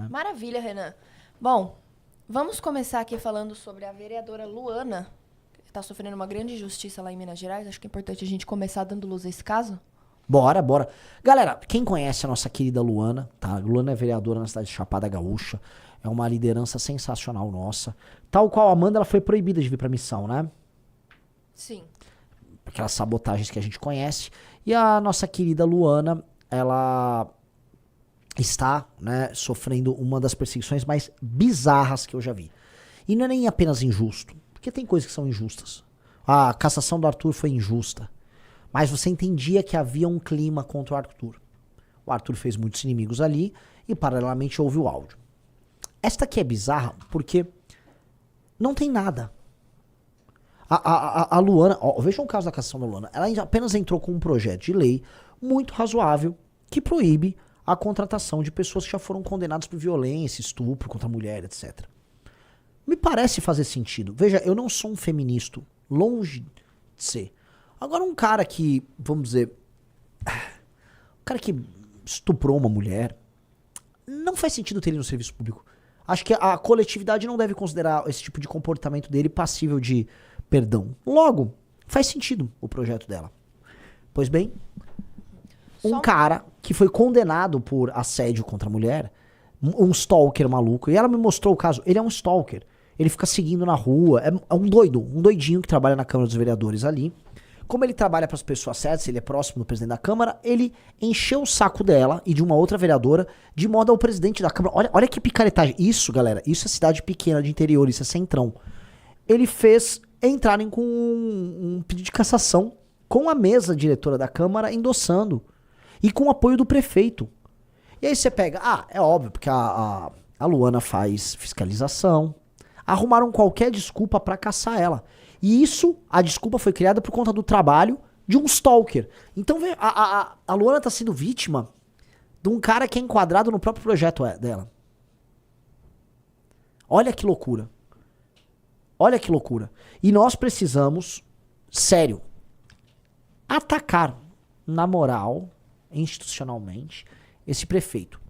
né? Maravilha, Renan. Bom, vamos começar aqui falando sobre a vereadora Luana, que está sofrendo uma grande injustiça lá em Minas Gerais. Acho que é importante a gente começar dando luz a esse caso. Bora, bora. Galera, quem conhece a nossa querida Luana, tá? Luana é vereadora na cidade de Chapada Gaúcha. É uma liderança sensacional nossa. Tal qual a Amanda, ela foi proibida de vir pra missão, né? Sim. Aquelas sabotagens que a gente conhece. E a nossa querida Luana, ela está, né, sofrendo uma das perseguições mais bizarras que eu já vi. E não é nem apenas injusto, porque tem coisas que são injustas. A cassação do Arthur foi injusta. Mas você entendia que havia um clima contra o Arthur. O Arthur fez muitos inimigos ali e paralelamente houve o áudio. Esta aqui é bizarra porque não tem nada. A Luana, ó, vejam o caso da cassação da Luana. Ela apenas entrou com um projeto de lei muito razoável que proíbe a contratação de pessoas que já foram condenadas por violência, estupro contra a mulher, etc. Me parece fazer sentido. Veja, eu não sou um feminista, longe de ser. Agora um cara que, vamos dizer, um cara que estuprou uma mulher, não faz sentido ter ele no serviço público. Acho que a coletividade não deve considerar esse tipo de comportamento dele passível de perdão. Logo, faz sentido o projeto dela. Pois bem, um cara que foi condenado por assédio contra a mulher, um stalker maluco, e ela me mostrou o caso, ele é um stalker. Ele fica seguindo na rua, é um doido, um doidinho que trabalha na Câmara dos Vereadores ali. Como ele trabalha para as pessoas certas, ele é próximo do presidente da Câmara, ele encheu o saco dela e de uma outra vereadora, de modo ao presidente da Câmara. Olha que picaretagem. Isso, galera, isso é cidade pequena de interior, isso é centrão. Ele fez entrarem com um pedido de cassação com a mesa diretora da Câmara endossando. E com o apoio do prefeito. E aí você pega, é óbvio, porque a Luana faz fiscalização. Arrumaram qualquer desculpa pra caçar ela. E isso, a desculpa foi criada por conta do trabalho de um stalker. Então a Luana tá sendo vítima de um cara que é enquadrado no próprio projeto dela. Olha que loucura. Olha que loucura. E nós precisamos, sério, atacar na moral, institucionalmente, esse prefeito.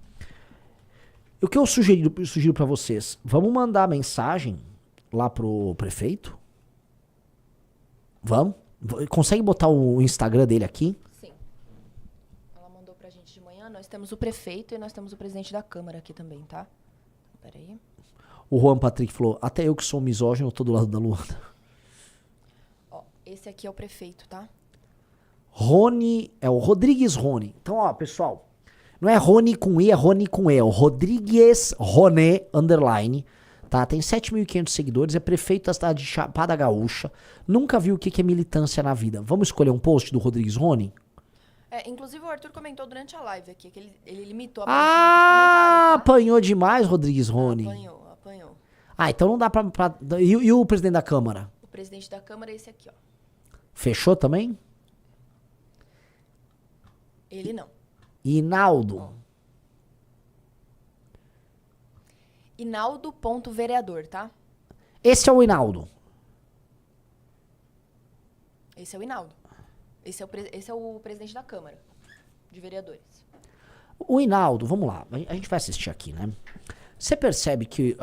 O que eu sugiro pra vocês? Vamos mandar mensagem lá pro prefeito? Vamos? Consegue botar o Instagram dele aqui? Sim. Ela mandou pra gente de manhã. Nós temos o prefeito e nós temos o presidente da Câmara aqui também, tá? Peraí. O Juan Patrick falou, até eu que sou misógino, eu tô do lado da Luana. Ó, esse aqui é o prefeito, tá? Rony, é o Rodrigues Rony. Então, ó, pessoal, não é Rony com I, é Rony com E. É o Rodrigues Rony, underline. Tá? Tem 7.500 seguidores, é prefeito da cidade de Chapada Gaúcha. Nunca viu o que é militância na vida. Vamos escolher um post do Rodrigues Rony? Inclusive o Arthur comentou durante a live aqui, que ele limitou a tá? Apanhou demais, Rodrigues Rony. Apanhou. Então não dá pra... E o presidente da Câmara? O presidente da Câmara é esse aqui, ó. Fechou também? Ele não. Hinaldo. Hinaldo.vereador, tá? Esse é o Hinaldo. Esse é o Hinaldo. Esse é o presidente da Câmara de Vereadores. O Hinaldo, vamos lá. A gente vai assistir aqui, né? Você percebe que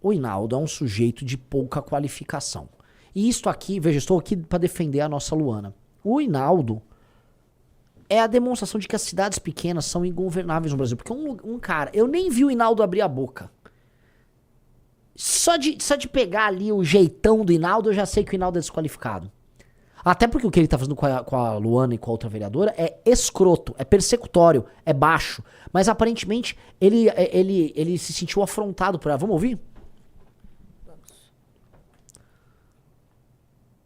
o Hinaldo é um sujeito de pouca qualificação. E isto aqui, veja, estou aqui para defender a nossa Luana. O Hinaldo é a demonstração de que as cidades pequenas são ingovernáveis no Brasil. Porque um cara... Eu nem vi o Hinaldo abrir a boca. Só de pegar ali o jeitão do Hinaldo, eu já sei que o Hinaldo é desqualificado. Até porque o que ele tá fazendo com a Luana e com a outra vereadora é escroto, é persecutório, é baixo. Mas aparentemente ele se sentiu afrontado por ela. Vamos ouvir?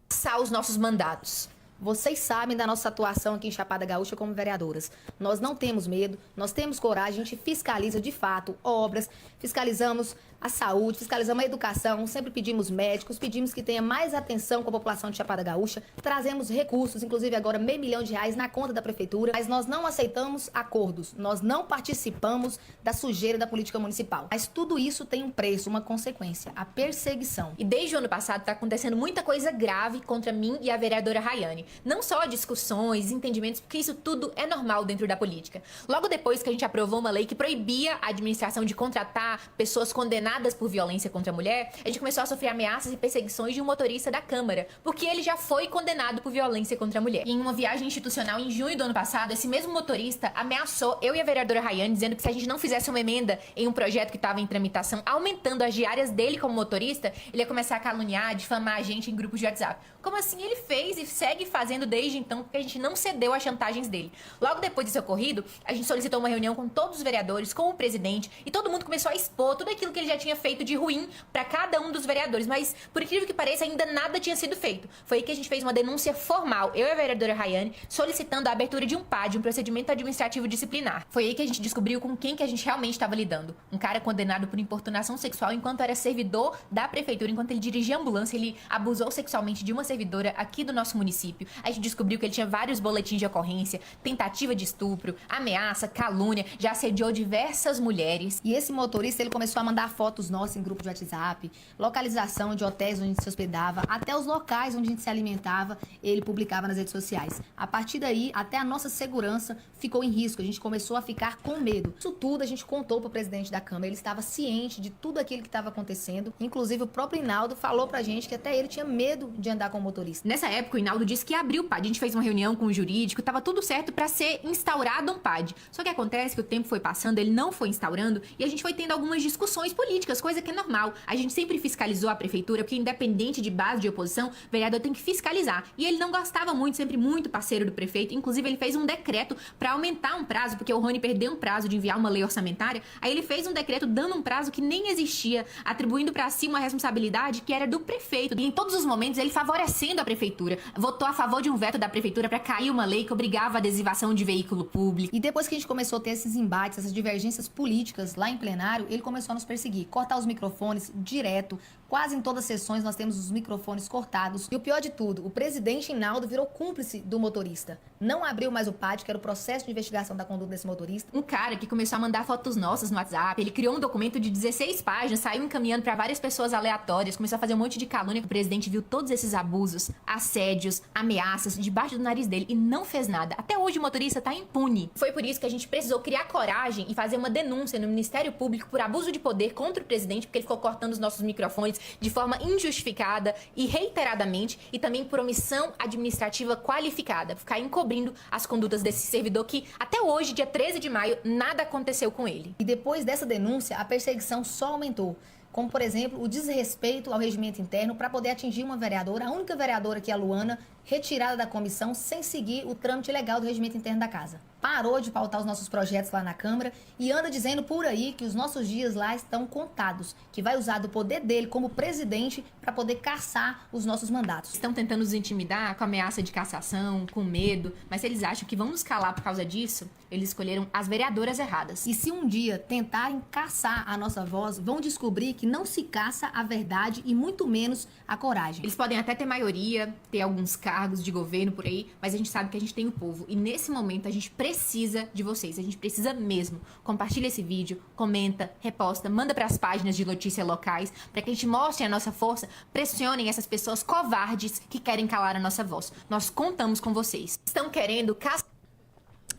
Passar os nossos mandatos. Vocês sabem da nossa atuação aqui em Chapada Gaúcha como vereadoras. Nós não temos medo, nós temos coragem, a gente fiscaliza de fato obras, fiscalizamos a saúde, fiscalizamos a educação, sempre pedimos médicos, pedimos que tenha mais atenção com a população de Chapada Gaúcha, trazemos recursos, inclusive agora R$500 mil na conta da prefeitura, mas nós não aceitamos acordos, nós não participamos da sujeira da política municipal. Mas tudo isso tem um preço, uma consequência, a perseguição. E desde o ano passado está acontecendo muita coisa grave contra mim e a vereadora Rayane. Não só discussões, entendimentos, porque isso tudo é normal dentro da política. Logo depois que a gente aprovou uma lei que proibia a administração de contratar pessoas condenadas por violência contra a mulher, a gente começou a sofrer ameaças e perseguições de um motorista da Câmara, porque ele já foi condenado por violência contra a mulher. E em uma viagem institucional em junho do ano passado, esse mesmo motorista ameaçou eu e a vereadora Rayane, dizendo que se a gente não fizesse uma emenda em um projeto que estava em tramitação, aumentando as diárias dele como motorista, ele ia começar a caluniar, difamar a gente em grupos de WhatsApp. Como assim? Ele fez e segue fazendo desde então, porque a gente não cedeu às chantagens dele. Logo depois desse ocorrido, a gente solicitou uma reunião com todos os vereadores, com o presidente, e todo mundo começou a expor tudo aquilo que ele já tinha feito de ruim para cada um dos vereadores. Mas, por incrível que pareça, ainda nada tinha sido feito. Foi aí que a gente fez uma denúncia formal, eu e a vereadora Rayane, solicitando a abertura de um PAD, um procedimento administrativo disciplinar. Foi aí que a gente descobriu com quem que a gente realmente estava lidando. Um cara condenado por importunação sexual enquanto era servidor da prefeitura, enquanto ele dirigia a ambulância, ele abusou sexualmente de uma servidora aqui do nosso município. A gente descobriu que ele tinha vários boletins de ocorrência, tentativa de estupro, ameaça, calúnia, já assediou diversas mulheres. E esse motorista, ele começou a mandar fotos nossas em grupo de WhatsApp, localização de hotéis onde a gente se hospedava, até os locais onde a gente se alimentava, ele publicava nas redes sociais. A partir daí, até a nossa segurança ficou em risco, a gente começou a ficar com medo. Isso tudo a gente contou pro presidente da Câmara, ele estava ciente de tudo aquilo que estava acontecendo. Inclusive, o próprio Inaldo falou pra gente que até ele tinha medo de andar com o motorista. Nessa época, o Inaldo disse que abriu o PAD. A gente fez uma reunião com o jurídico, tava tudo certo pra ser instaurado um PAD. Só que acontece que o tempo foi passando, ele não foi instaurando, e a gente foi tendo algumas discussões políticas, coisa que é normal. A gente sempre fiscalizou a prefeitura, porque independente de base de oposição, o vereador tem que fiscalizar. E ele não gostava muito, sempre muito parceiro do prefeito. Inclusive, ele fez um decreto pra aumentar um prazo, porque o Rony perdeu um prazo de enviar uma lei orçamentária. Aí ele fez um decreto dando um prazo que nem existia, atribuindo pra si uma responsabilidade que era do prefeito. E em todos os momentos, ele favorecendo a prefeitura. Votou a favor de um veto da prefeitura pra cair uma lei que obrigava a adesivação de veículo público. E depois que a gente começou a ter esses embates, essas divergências políticas lá em plenário, ele começou a nos perseguir, cortar os microfones direto. Quase em todas as sessões nós temos os microfones cortados. E o pior de tudo, o presidente Inaldo virou cúmplice do motorista. Não abriu mais o PAD, que era o processo de investigação da conduta desse motorista. Um cara que começou a mandar fotos nossas no WhatsApp, ele criou um documento de 16 páginas, saiu encaminhando pra várias pessoas aleatórias, começou a fazer um monte de calúnia. O presidente viu todos esses abusos, assédios, ameaças debaixo do nariz dele e não fez nada. Até hoje o motorista tá impune. Foi por isso que a gente precisou criar coragem e fazer uma denúncia no Ministério Público por abuso de poder contra o presidente, porque ele ficou cortando os nossos microfones de forma injustificada e reiteradamente, e também por omissão administrativa qualificada, ficar encobrindo as condutas desse servidor que até hoje, dia 13 de maio, nada aconteceu com ele. E depois dessa denúncia, a perseguição só aumentou. Como, por exemplo, o desrespeito ao regimento interno para poder atingir uma vereadora, a única vereadora que é a Luana, retirada da comissão sem seguir o trâmite legal do regimento interno da casa. Parou de pautar os nossos projetos lá na Câmara e anda dizendo por aí que os nossos dias lá estão contados, que vai usar do poder dele como presidente para poder caçar os nossos mandatos. Estão tentando nos intimidar com ameaça de cassação, com medo, mas se eles acham que vão nos calar por causa disso, eles escolheram as vereadoras erradas. E se um dia tentarem caçar a nossa voz, vão descobrir que não se caça a verdade e muito menos a coragem. Eles podem até ter maioria, ter alguns cargos de governo por aí, mas a gente sabe que a gente tem o povo. E nesse momento a gente precisa de vocês, a gente precisa mesmo. Compartilha esse vídeo, comenta, reposta, manda para as páginas de notícia locais, para que a gente mostre a nossa força, pressionem essas pessoas covardes que querem calar a nossa voz. Nós contamos com vocês. Estão querendo caçar.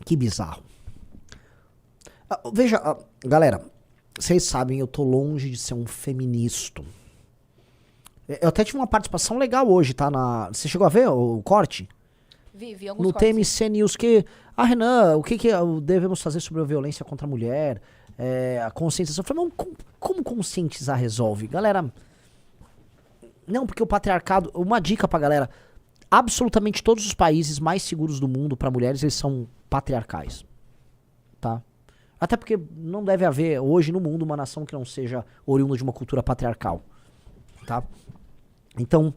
Que bizarro. Veja, galera, vocês sabem, eu tô longe de ser um feminista. Eu até tive uma participação legal hoje, tá? Você chegou a ver o corte? Vi alguns no cortes. TMC News, que... Renan, o que devemos fazer sobre a violência contra a mulher? A conscientização. Eu falei, mas como conscientizar resolve? Galera, não, porque o patriarcado... Uma dica pra galera. Absolutamente todos os países mais seguros do mundo pra mulheres, eles são patriarcais. Tá? Até porque não deve haver hoje no mundo uma nação que não seja oriunda de uma cultura patriarcal. Tá? Então,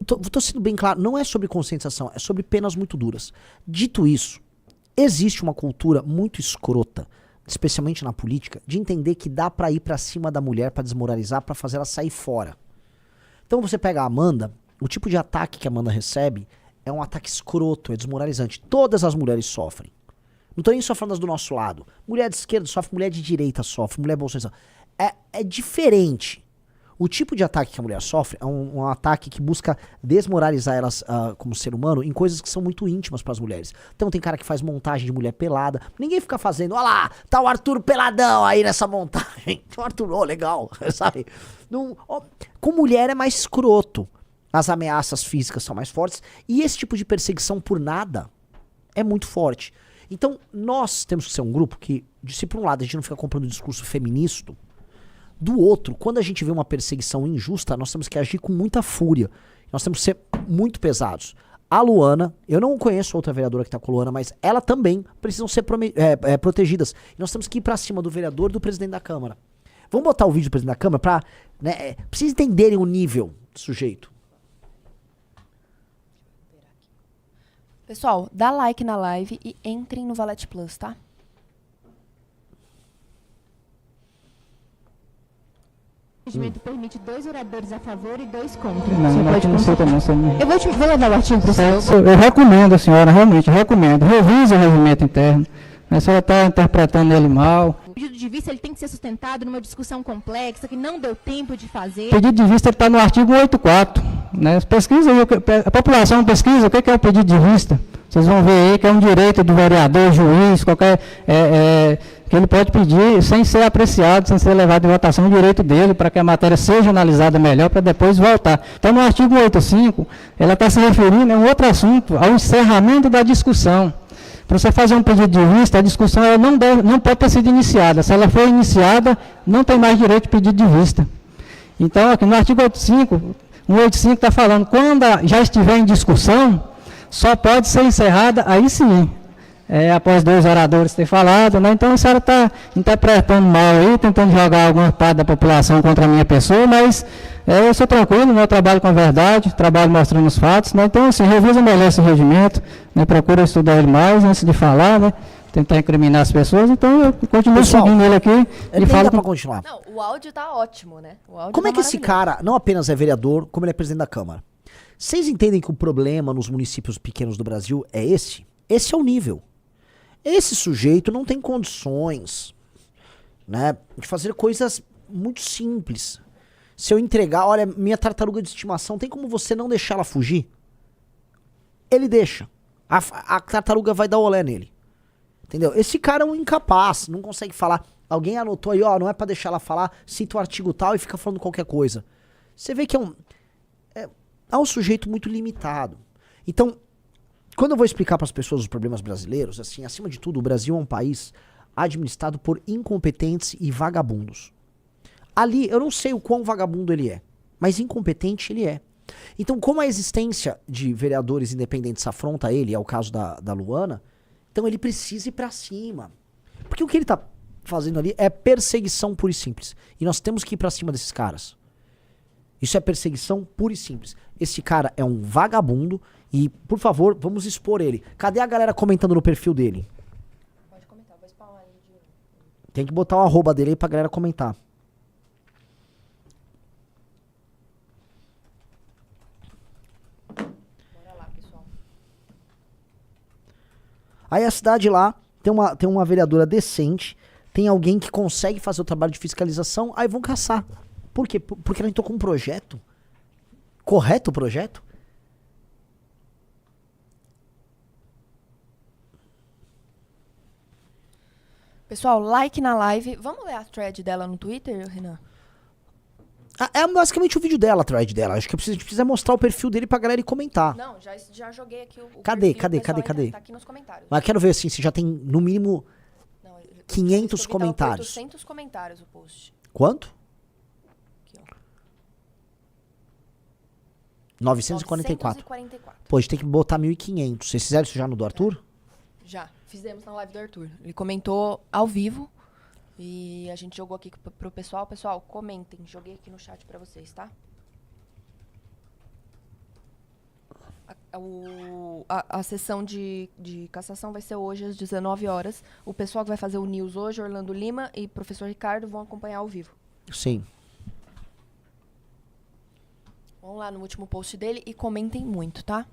tô sendo bem claro, não é sobre conscientização, é sobre penas muito duras. Dito isso, existe uma cultura muito escrota, especialmente na política, de entender que dá pra ir pra cima da mulher, pra desmoralizar, pra fazer ela sair fora. Então você pega a Amanda, o tipo de ataque que a Amanda recebe é um ataque escroto, é desmoralizante. Todas as mulheres sofrem. Não tô nem só falando das do nosso lado. Mulher de esquerda sofre, mulher de direita sofre, mulher bolsonarista. É diferente. O tipo de ataque que a mulher sofre é um ataque que busca desmoralizar elas como ser humano em coisas que são muito íntimas para as mulheres. Então tem cara que faz montagem de mulher pelada. Ninguém fica fazendo, olha lá, tá o Arthur peladão aí nessa montagem. O Arthur, legal, sabe? Não, com mulher é mais escroto. As ameaças físicas são mais fortes. E esse tipo de perseguição por nada é muito forte. Então nós temos que ser um grupo que, se por um lado a gente não fica comprando o discurso feminista, do outro, quando a gente vê uma perseguição injusta, nós temos que agir com muita fúria. Nós temos que ser muito pesados. A Luana, eu não conheço outra vereadora que tá com a Luana, mas ela também precisam ser protegidas. E nós temos que ir pra cima do vereador e do presidente da Câmara. Vamos botar o vídeo do presidente da Câmara pra vocês entenderem o nível do sujeito. Pessoal, dá like na live e entrem no Valete Plus, tá? O regimento permite 2 oradores a favor e 2 contra. Não, aqui não aceita não, senhor. Vou levar o artigo para o senhor. Eu recomendo, a senhora, realmente recomendo. Revise o regimento interno. A senhora está interpretando ele mal. O pedido de vista ele tem que ser sustentado numa discussão complexa que não deu tempo de fazer. O pedido de vista está no artigo 184. Né? Pesquisa aí, a população pesquisa o que é o pedido de vista. Vocês vão ver aí que é um direito do vereador, juiz, qualquer... que ele pode pedir sem ser apreciado, sem ser levado em votação, o direito dele para que a matéria seja analisada melhor para depois voltar. Então, no artigo 185, ela está se referindo a um outro assunto, ao encerramento da discussão. Para você fazer um pedido de vista, a discussão ela não pode ter sido iniciada. Se ela for iniciada, não tem mais direito de pedido de vista. Então, aqui no artigo 185 está falando, quando já estiver em discussão, só pode ser encerrada, aí sim, após 2 oradores ter falado, né? Então a senhora está interpretando mal aí, tentando jogar alguma parte da população contra a minha pessoa, mas eu sou tranquilo, né? Eu trabalho com a verdade, trabalho mostrando os fatos, né? Então, assim, revisa melhor esse regimento, né? Procura estudar ele mais antes de falar, né? Tentar incriminar as pessoas, então eu continuo seguindo ele aqui e falo pra continuar. Não, o áudio tá ótimo, né? O áudio Como tá é que esse cara não apenas é vereador, como ele é presidente da Câmara? Vocês entendem que o problema nos municípios pequenos do Brasil é esse? Esse é o nível. Esse sujeito não tem condições, né, de fazer coisas muito simples. Se eu entregar, olha, minha tartaruga de estimação, tem como você não deixar ela fugir? Ele deixa. A tartaruga vai dar olé nele. Entendeu? Esse cara é um incapaz, não consegue falar. Alguém anotou aí, ó, não é pra deixar ela falar, cita o artigo tal e fica falando qualquer coisa. Você vê que é um sujeito muito limitado. Então, quando eu vou explicar para as pessoas os problemas brasileiros, assim, acima de tudo, o Brasil é um país administrado por incompetentes e vagabundos. Ali, eu não sei o quão vagabundo ele é, mas incompetente ele é. Então, como a existência de vereadores independentes afronta ele, é o caso da Luana, então ele precisa ir para cima. Porque o que ele tá fazendo ali é perseguição pura e simples. E nós temos que ir para cima desses caras. Isso é perseguição pura e simples. Esse cara é um vagabundo e, por favor, vamos expor ele. Cadê a galera comentando no perfil dele? Pode comentar, vou spamar ele de novo. Tem que botar o arroba dele aí pra galera comentar. Bora lá, pessoal. Aí a cidade lá tem uma vereadora decente, tem alguém que consegue fazer o trabalho de fiscalização, aí vão caçar. Por quê? Porque ela entrou com um projeto. Correto o projeto? Pessoal, like na live. Vamos ler a thread dela no Twitter, Renan? É basicamente o vídeo dela, a thread dela. Acho que a gente precisa mostrar o perfil dele pra galera ir comentar. Não, já joguei aqui o Cadê? perfil, Cadê? pessoal, Cadê? Tá aqui nos comentários. Mas quero ver assim, se já tem no mínimo Não, 500 tá com comentários. 800 comentários o post. Quanto? Aqui, ó. 944. 944. Pô, a gente tem que botar 1.500. Vocês fizeram isso já no do Arthur? Já, fizemos na live do Arthur. Ele comentou ao vivo e a gente jogou aqui pro pessoal. Pessoal, comentem. Joguei aqui no chat pra vocês, tá? A sessão de cassação vai ser hoje às 19 horas. O pessoal que vai fazer o news hoje, Orlando Lima e professor Ricardo, vão acompanhar ao vivo. Sim. Vão lá no último post dele e comentem muito, tá?